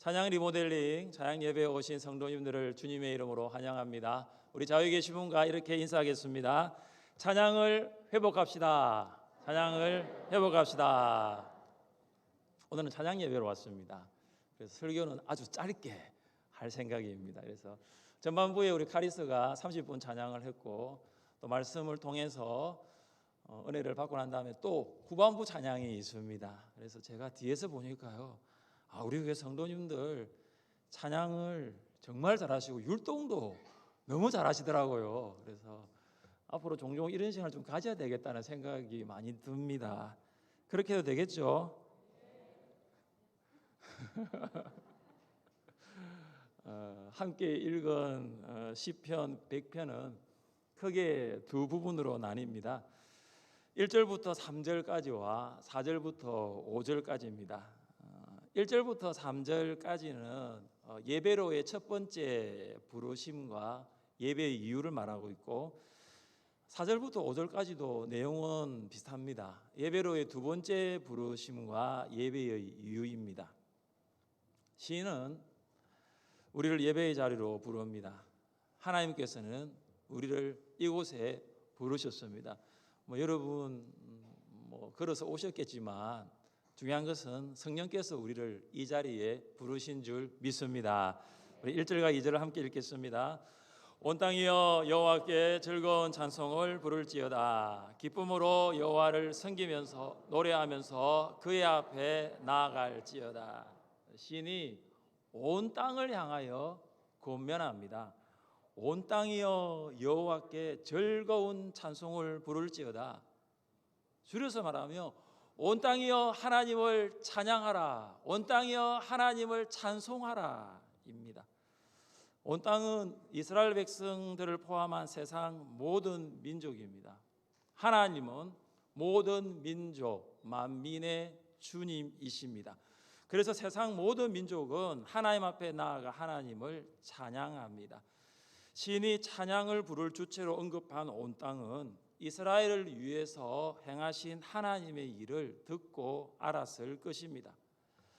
찬양 리모델링 찬양 예배에 오신 성도님들을 주님의 이름으로 환영합니다. 우리 좌우에 계신 분과 이렇게 인사하겠습니다. 찬양을 회복합시다. 찬양을 회복합시다. 오늘은 찬양 예배로 왔습니다. 그래서 설교는 아주 짧게 할 생각입니다. 그래서 전반부에 우리 카리스가 30분 찬양을 했고 또 말씀을 통해서 은혜를 받고 난 다음에 또 후반부 찬양이 있습니다. 그래서 제가 뒤에서 보니까요, 우리 교회 성도님들 찬양을 정말 잘하시고 율동도 너무 잘하시더라고요. 그래서 앞으로 종종 이런 시간을 좀 가져야 되겠다는 생각이 많이 듭니다. 그렇게 해도 되겠죠? 함께 읽은 시편 100편은 크게 두 부분으로 나뉩니다. 1절부터 3절까지와 4절부터 5절까지입니다. 1절부터 3절까지는 예배로의 첫 번째 부르심과 예배의 이유를 말하고 있고 4절부터 5절까지도 내용은 비슷합니다. 예배로의 두 번째 부르심과 예배의 이유입니다. 시인은 우리를 예배의 자리로 부릅니다. 하나님께서는 우리를 이곳에 부르셨습니다. 여러분 걸어서 오셨겠지만 중요한 것은 성령께서 우리를 이 자리에 부르신 줄 믿습니다. 우리 1절과 2절을 함께 읽겠습니다. 온 땅이여 여호와께 즐거운 찬송을 부를지어다. 기쁨으로 여호와를 섬기면서 노래하면서 그의 앞에 나아갈지어다. 시인이 온 땅을 향하여 권면합니다. 온 땅이여 여호와께 즐거운 찬송을 부를지어다. 줄여서 말하면 온 땅이여 하나님을 찬양하라. 온 땅이여 하나님을 찬송하라 입니다. 온 땅은 이스라엘 백성들을 포함한 세상 모든 민족입니다. 하나님은 모든 민족 만민의 주님이십니다. 그래서 세상 모든 민족은 하나님 앞에 나아가 하나님을 찬양합니다. 시인이 찬양을 부를 주체로 언급한 온 땅은 이스라엘을 위해서 행하신 하나님의 일을 듣고 알았을 것입니다.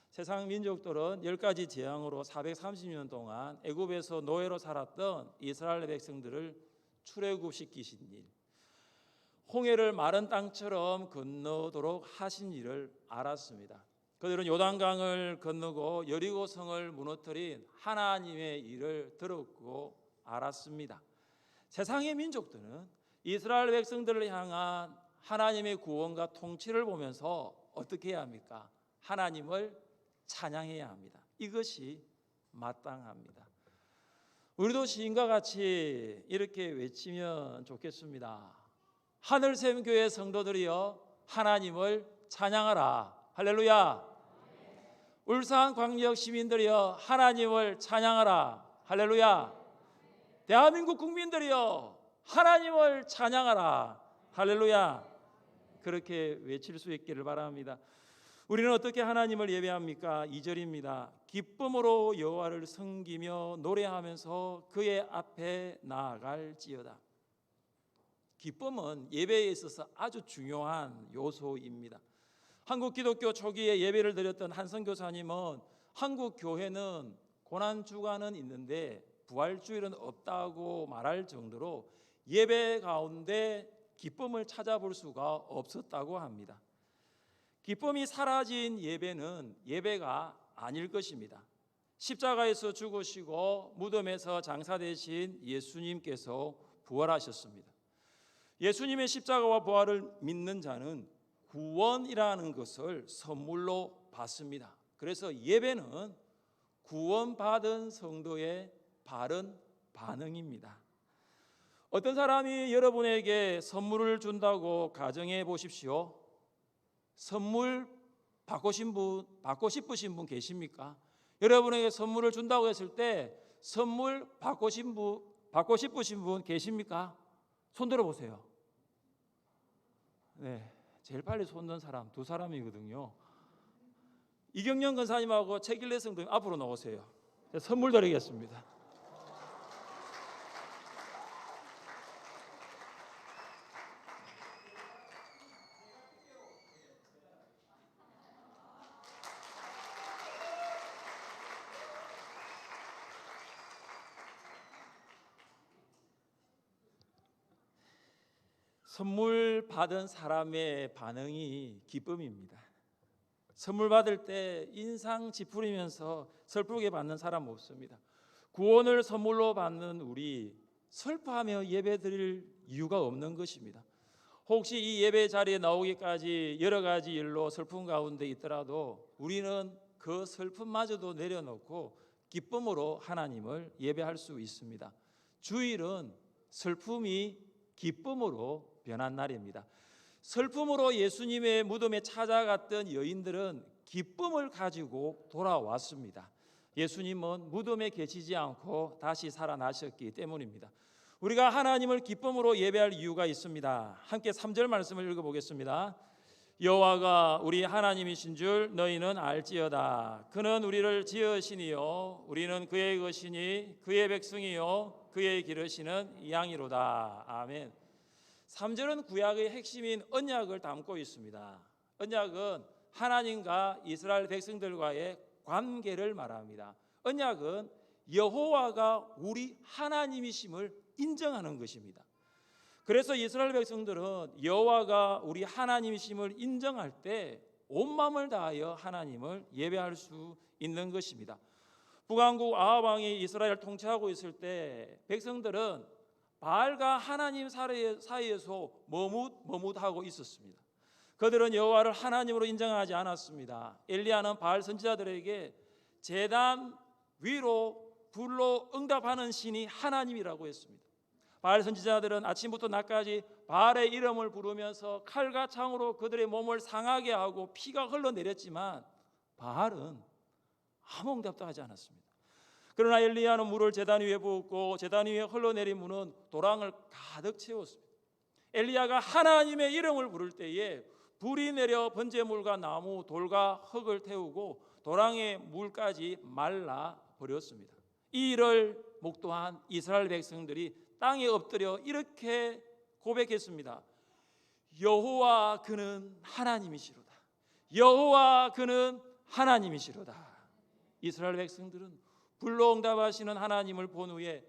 세상 민족들은 10가지 재앙으로 430년 동안 애굽에서 노예로 살았던 이스라엘 백성들을 출애굽시키신 일, 홍해를 마른 땅처럼 건너도록 하신 일을 알았습니다. 그들은 요단강을 건너고 여리고성을 무너뜨린 하나님의 일을 들었고 알았습니다. 세상의 민족들은 이스라엘 백성들을 향한 하나님의 구원과 통치를 보면서 어떻게 해야 합니까? 하나님을 찬양해야 합니다. 이것이 마땅합니다. 우리도 시인과 같이 이렇게 외치면 좋겠습니다. 하늘샘교회 성도들이여 하나님을 찬양하라. 할렐루야. 울산광역 시민들이여 하나님을 찬양하라. 할렐루야. 대한민국 국민들이여 하나님을 찬양하라. 할렐루야. 그렇게 외칠 수 있기를 바랍니다. 우리는 어떻게 하나님을 예배합니까? 2절입니다. 기쁨으로 여호와를 섬기며 노래하면서 그의 앞에 나아갈지어다. 기쁨은 예배에 있어서 아주 중요한 요소입니다. 한국 기독교 초기에 예배를 드렸던 한 선교사님은 한국 교회는 고난주간은 있는데 부활주일은 없다고 말할 정도로 예배 가운데 기쁨을 찾아볼 수가 없었다고 합니다. 기쁨이 사라진 예배는 예배가 아닐 것입니다. 십자가에서 죽으시고 무덤에서 장사되신 예수님께서 부활하셨습니다. 예수님의 십자가와 부활을 믿는 자는 구원이라는 것을 선물로 받습니다. 그래서 예배는 구원받은 성도의 바른 반응입니다. 어떤 사람이 여러분에게 선물을 준다고 가정해 보십시오. 선물 받고 싶으신 분 계십니까? 여러분에게 선물을 준다고 했을 때 선물 받고 싶으신 분 계십니까? 손 들어보세요. 네, 제일 빨리 손 든 사람 두 사람이거든요. 이경영 권사님하고 최길래 성도님 앞으로 나오세요. 선물 드리겠습니다. 선물 받은 사람의 반응이 기쁨입니다. 선물 받을 때 인상 찌푸리면서 슬프게 받는 사람 없습니다. 구원을 선물로 받는 우리 슬퍼하며 예배 드릴 이유가 없는 것입니다. 혹시 이 예배 자리에 나오기까지 여러 가지 일로 슬픔 가운데 있더라도 우리는 그 슬픔마저도 내려놓고 기쁨으로 하나님을 예배할 수 있습니다. 주일은 슬픔이 기쁨으로 변한 날입니다. 슬픔으로 예수님의 무덤에 찾아갔던 여인들은 기쁨을 가지고 돌아왔습니다. 예수님은 무덤에 계시지 않고 다시 살아나셨기 때문입니다. 우리가 하나님을 기쁨으로 예배할 이유가 있습니다. 함께 3절 말씀을 읽어보겠습니다. 여호와가 우리 하나님이신 줄 너희는 알지어다. 그는 우리를 지으시니요 우리는 그의 것이니 그의 백성이요 그의 기르시는 양이로다. 아멘. 3절은 구약의 핵심인 언약을 담고 있습니다. 언약은 하나님과 이스라엘 백성들과의 관계를 말합니다. 언약은 여호와가 우리 하나님이심을 인정하는 것입니다. 그래서 이스라엘 백성들은 여호와가 우리 하나님이심을 인정할 때 온 마음을 다하여 하나님을 예배할 수 있는 것입니다. 북왕국 아합 왕이 이스라엘을 통치하고 있을 때 백성들은 바알과 하나님 사이에서 머뭇하고 있었습니다. 그들은 여호와를 하나님으로 인정하지 않았습니다. 엘리야는 바알 선지자들에게 제단 위로 불로 응답하는 신이 하나님이라고 했습니다. 바알 선지자들은 아침부터 낮까지 바알의 이름을 부르면서 칼과 창으로 그들의 몸을 상하게 하고 피가 흘러내렸지만 바알은 아무 응답도 하지 않았습니다. 그러나 엘리야는 물을 제단 위에 부었고 제단 위에 흘러내린 물은 도랑을 가득 채웠습니다. 엘리야가 하나님의 이름을 부를 때에 불이 내려 번제물과 나무, 돌과 흙을 태우고 도랑의 물까지 말라 버렸습니다. 이 일을 목도한 이스라엘 백성들이 땅에 엎드려 이렇게 고백했습니다. 여호와 그는 하나님이시로다. 여호와 그는 하나님이시로다. 이스라엘 백성들은 불로 응답하시는 하나님을 본 후에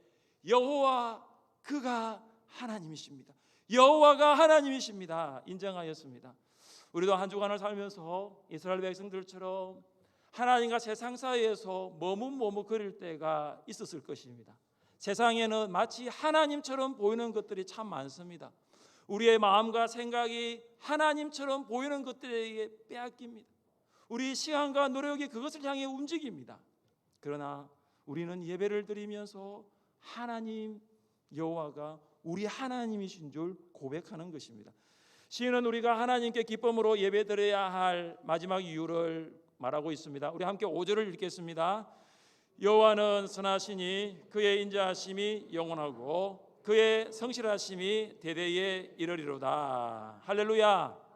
여호와 그가 하나님이십니다. 여호와가 하나님이십니다. 인정하였습니다. 우리도 한 주간을 살면서 이스라엘 백성들처럼 하나님과 세상 사이에서 머뭇거릴 때가 있었을 것입니다. 세상에는 마치 하나님처럼 보이는 것들이 참 많습니다. 우리의 마음과 생각이 하나님처럼 보이는 것들에게 빼앗깁니다. 우리 시간과 노력이 그것을 향해 움직입니다. 그러나 우리는 예배를 드리면서 하나님 여호와가 우리 하나님이신 줄 고백하는 것입니다. 시인은 우리가 하나님께 기쁨으로 예배드려야 할 마지막 이유를 말하고 있습니다. 우리 함께 5절을 읽겠습니다. 여호와는 선하시니 그의 인자하심이 영원하고 그의 성실하심이 대대에 이르리로다. 할렐루야.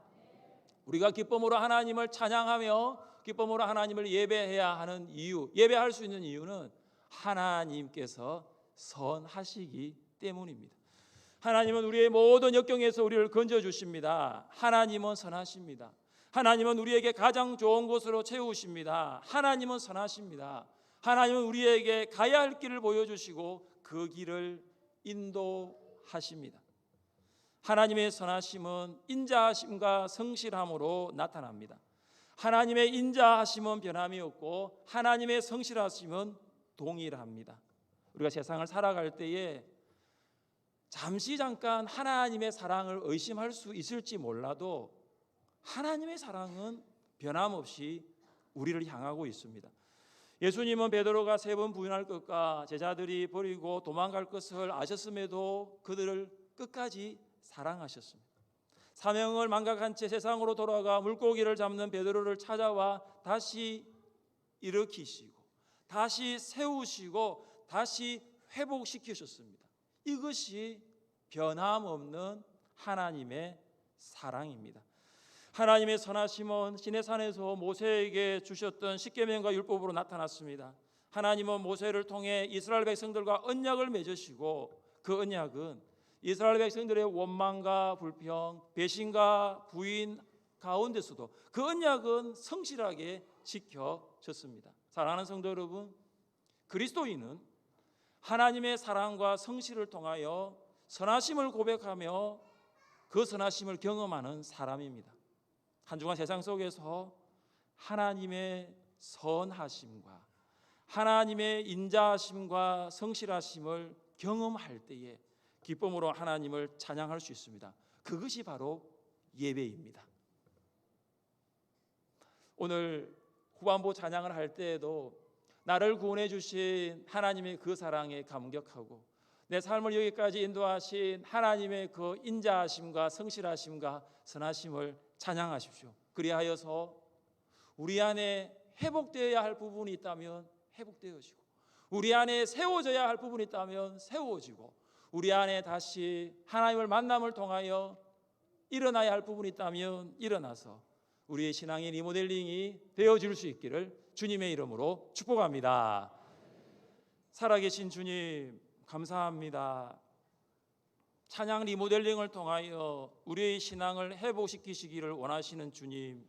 우리가 기쁨으로 하나님을 찬양하며 기쁨으로 하나님을 예배해야 하는 이유, 예배할 수 있는 이유는 하나님께서 선하시기 때문입니다. 하나님은 우리의 모든 역경에서 우리를 건져주십니다. 하나님은 선하십니다. 하나님은 우리에게 가장 좋은 곳으로 채우십니다. 하나님은 선하십니다. 하나님은 우리에게 가야 할 길을 보여주시고 그 길을 인도하십니다. 하나님의 선하심은 인자하심과 성실함으로 나타납니다. 하나님의 인자하심은 변함이 없고 하나님의 성실하심은 동일합니다. 우리가 세상을 살아갈 때에 잠깐 하나님의 사랑을 의심할 수 있을지 몰라도 하나님의 사랑은 변함없이 우리를 향하고 있습니다. 예수님은 베드로가 3번 부인할 것과 제자들이 버리고 도망갈 것을 아셨음에도 그들을 끝까지 사랑하셨습니다. 사명을 망각한 채 세상으로 돌아가 물고기를 잡는 베드로를 찾아와 다시 일으키시고 다시 세우시고 다시 회복시키셨습니다. 이것이 변함없는 하나님의 사랑입니다. 하나님의 선하심은 시내산에서 모세에게 주셨던 십계명과 율법으로 나타났습니다. 하나님은 모세를 통해 이스라엘 백성들과 언약을 맺으시고 그 언약은 이스라엘 백성들의 원망과 불평, 배신과 부인 가운데서도 그 언약은 성실하게 지켜졌습니다. 사랑하는 성도 여러분, 그리스도인은 하나님의 사랑과 성실을 통하여 선하심을 고백하며 그 선하심을 경험하는 사람입니다. 한 주간 세상 속에서 하나님의 선하심과 하나님의 인자하심과 성실하심을 경험할 때에 기쁨으로 하나님을 찬양할 수 있습니다. 그것이 바로 예배입니다. 오늘 후반부 찬양을 할 때에도 나를 구원해 주신 하나님의 그 사랑에 감격하고 내 삶을 여기까지 인도하신 하나님의 그 인자하심과 성실하심과 선하심을 찬양하십시오. 그리하여서 우리 안에 회복되어야 할 부분이 있다면 회복되어지고, 우리 안에 세워져야 할 부분이 있다면 세워지고, 우리 안에 다시 하나님을 만남을 통하여 일어나야 할 부분이 있다면 일어나서 우리의 신앙의 리모델링이 되어질 수 있기를 주님의 이름으로 축복합니다. 살아계신 주님 감사합니다. 찬양 리모델링을 통하여 우리의 신앙을 회복시키시기를 원하시는 주님,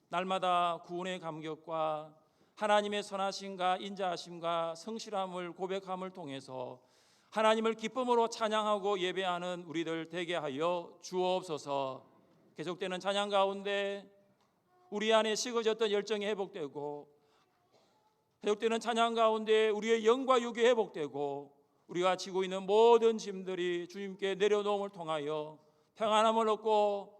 날마다 구원의 감격과 하나님의 선하심과 인자하심과 성실함을 고백함을 통해서 하나님을 기쁨으로 찬양하고 예배하는 우리들 되게 하여 주옵소서. 계속되는 찬양 가운데 우리 안에 식어졌던 열정이 회복되고, 계속되는 찬양 가운데 우리의 영과 육이 회복되고, 우리가 지고 있는 모든 짐들이 주님께 내려놓음을 통하여 평안함을 얻고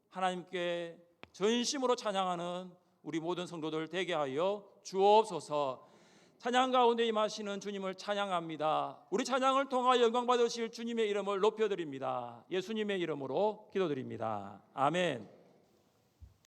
하나님께 전심으로 찬양하는 우리 모든 성도들 되게 하여 주옵소서. 찬양 가운데 임하시는 주님을 찬양합니다. 우리 찬양을 통하여 영광 받으실 주님의 이름을 높여드립니다. 예수님의 이름으로 기도드립니다. 아멘.